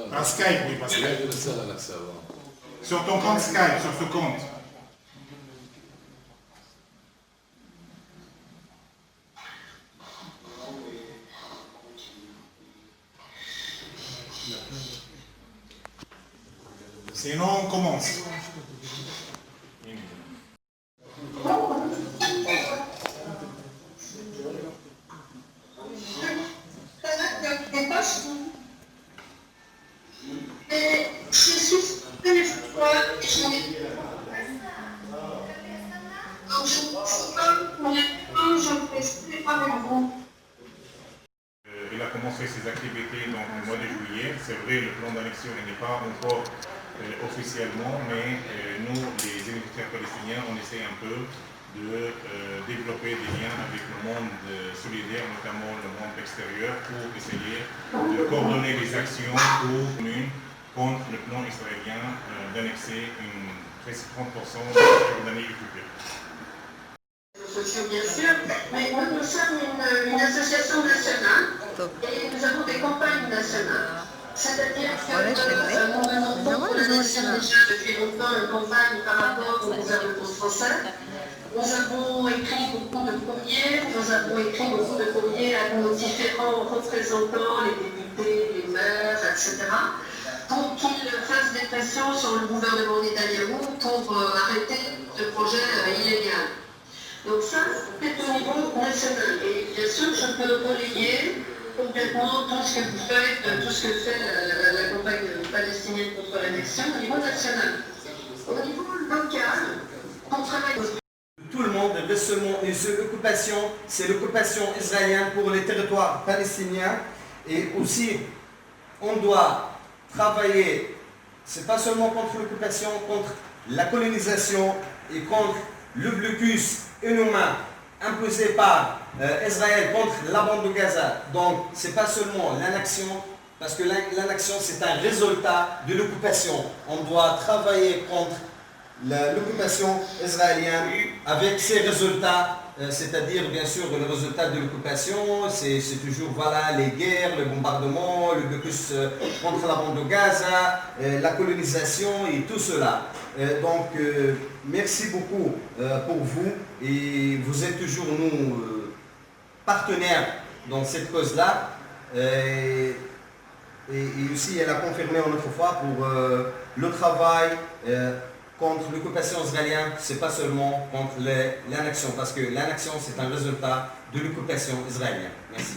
Par Skype, oui, parce que... Sur ton compte Skype, sur ce compte. Sinon, on commence. Il a commencé ses activités donc, au mois de juillet. C'est vrai, le plan d'annexion n'est pas encore officiellement, mais nous, les universitaires palestiniens, on essaie un peu de développer des liens avec le monde solidaire, notamment le monde extérieur, pour essayer de coordonner les actions communes contre le plan israélien d'annexer presque 30% de la Jordanie occupée. Bien sûr, mais nous sommes une association nationale et nous avons des campagnes nationales. C'est-à-dire que nous menons déjà depuis longtemps une campagne par rapport au gouvernement français. Nous avons écrit beaucoup de courriers, à nos différents représentants, les députés, les maires, etc., pour qu'ils fassent des pressions sur le gouvernement Netanyahou pour arrêter ce projet illégal. Donc ça, c'est au niveau national. Et bien sûr, je peux relayer complètement tout ce que vous faites, tout ce que fait la campagne palestinienne contre l'annexion au niveau national. Au niveau local, on travaille... Tout le monde reste seulement une seule occupation, c'est l'occupation israélienne pour les territoires palestiniens. Et aussi, on doit travailler, c'est pas seulement contre l'occupation, contre la colonisation et contre le blocus inhumain imposé par Israël contre la bande de Gaza. Donc, ce n'est pas seulement l'annexion, parce que l'annexion, c'est un résultat de l'occupation. On doit travailler contre l'occupation israélienne avec ses résultats, c'est-à-dire, bien sûr, le résultat de l'occupation, c'est toujours, voilà, les guerres, le bombardement, le blocus contre la bande de Gaza, la colonisation et tout cela. Donc, merci beaucoup pour vous et vous êtes toujours nous partenaires dans cette cause-là. Et aussi, elle a confirmé une autre fois pour le travail contre l'occupation israélienne, c'est pas seulement contre l'annexion, parce que l'annexion, c'est un résultat de l'occupation israélienne. Merci.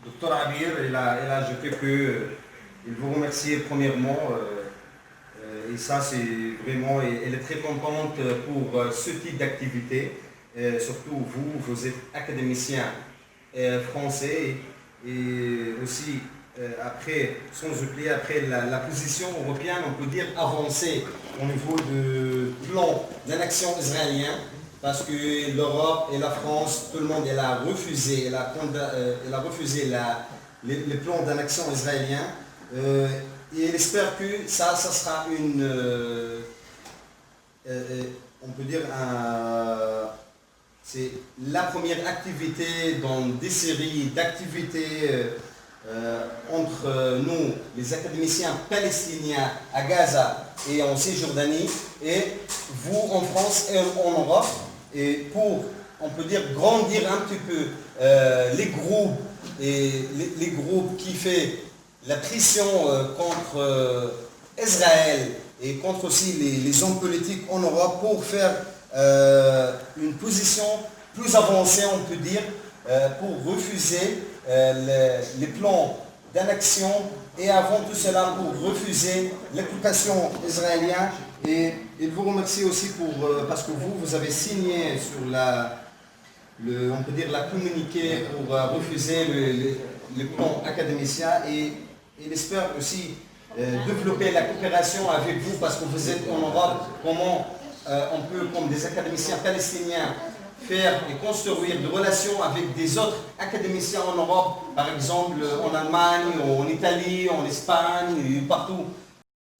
Docteur Abir, elle a ajouté qu'il vous remercie premièrement. Et ça, c'est vraiment, elle est très contente pour ce type d'activité. Surtout vous êtes académicien français et aussi après, sans oublier, après la position européenne, on peut dire avancée au niveau du plan d'annexion israélien, parce que l'Europe et la France, tout le monde, elle a refusé, elle a refusé les plans d'annexion israélien. Et elle espère que ça sera on peut dire, c'est la première activité dans des séries d'activités entre nous, les académiciens palestiniens à Gaza et en Cisjordanie, et vous en France et en Europe, et pour, on peut dire, grandir un petit peu les groupes et les groupes qui font la pression contre Israël et contre aussi les hommes politiques en Europe pour faire une position plus avancée, on peut dire, pour refuser les plans d'annexion et avant tout cela pour refuser l'occupation israélienne. Et il vous remercie aussi parce que vous avez signé sur on peut dire la communiqué pour refuser le plan académicien et il espère aussi développer la coopération avec vous parce que vous êtes en Europe. Comment on peut, comme des académiciens palestiniens, faire et construire des relations avec des autres académiciens en Europe, par exemple en Allemagne, en Italie, en Espagne, et partout.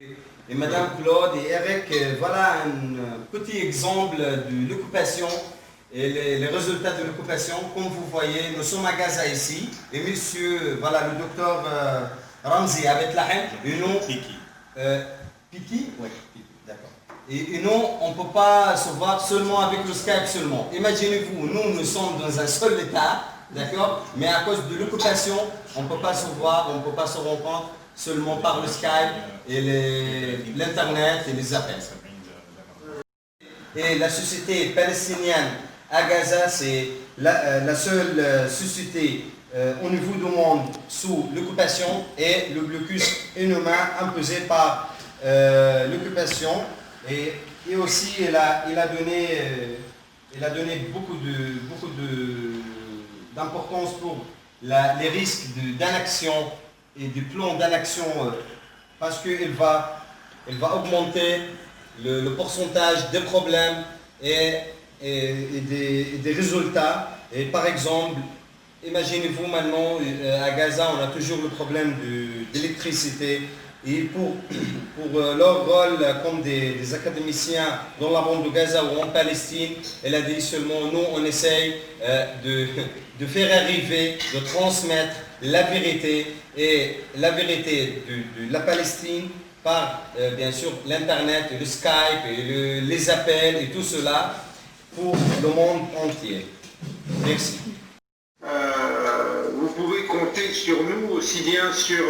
Et Madame Claude et Eric, voilà un petit exemple de l'occupation et les résultats de l'occupation. Comme vous voyez, nous sommes à Gaza ici, et monsieur, voilà, le docteur Ramzi avec la haine, et nous, Kiki. Piki? Oui, Piki, d'accord. Et nous, on ne peut pas se voir seulement avec le Skype seulement. Imaginez-vous, nous sommes dans un seul état, d'accord? Mais à cause de l'occupation, on ne peut pas se voir, on ne peut pas se rencontrer seulement par le Skype et l'Internet et les appels. Et la société palestinienne à Gaza, c'est la seule société au niveau du monde sous l'occupation et le blocus inhumain imposé par l'occupation. Et aussi, il a donné beaucoup d'importance pour les risques d'annexion et du plan d'annexion parce qu'il va augmenter le pourcentage des problèmes et des résultats. Et par exemple, imaginez-vous maintenant à Gaza, on a toujours le problème d'électricité. Et pour leur rôle comme des académiciens dans la bande de Gaza ou en Palestine, elle a dit seulement nous, on essaye de faire arriver, de transmettre la vérité et la vérité de la Palestine par bien sûr l'Internet, le Skype, et les appels et tout cela pour le monde entier. Merci. Vous pouvez compter sur nous, aussi bien sur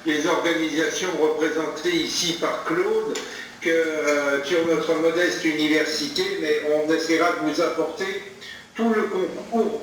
les organisations représentées ici par Claude que sur notre modeste université, mais on essaiera de vous apporter tout le concours